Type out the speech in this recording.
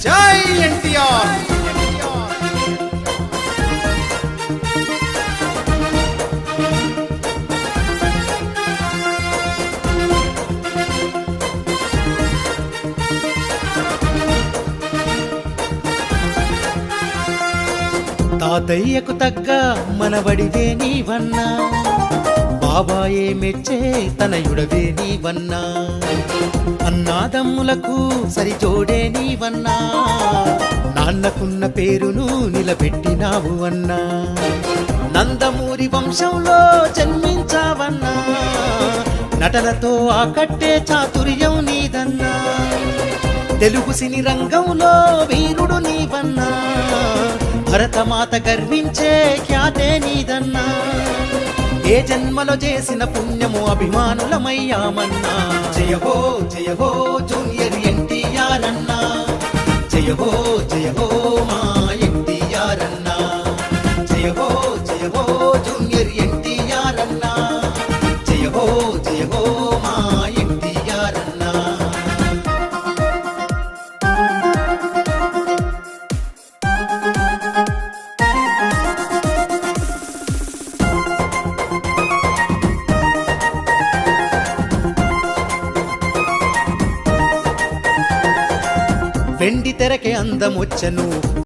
జై ఎన్టీఆర్. తాతయ్యకు తగ్గ మనవడివే నీవన్నా, బాబాయే మెచ్చే తనయుడవే నీవన్నా, అన్నాదమ్ములకు సరిజోడే నీవన్నా, నాన్నకున్న పేరును నిలబెట్టినావు అన్నా, నందమూరి వంశంలో జన్మించావన్నా, నటనతో ఆకట్టే చాతుర్యం నీదన్నా, తెలుగు సినీ రంగంలో వీరుడు నీవన్నా, భరతమాత గర్వించే ఖ్యాతే నీదన్నా, ఏ జన్మలో చేసిన పుణ్యము అభిమానులమయ్యామన్నా. జయ హో జూనియర్ ఎన్టీఆర్ అన్నా, జయ హో మా ఎన్టీఆర్ అన్నా, జయ హో జూనియర్ ఎన్టీఆర్ అన్నా, జయ హో మా ఎన్టీఆర్ అన్నా. వెండి తెరకే అందమొచ్చను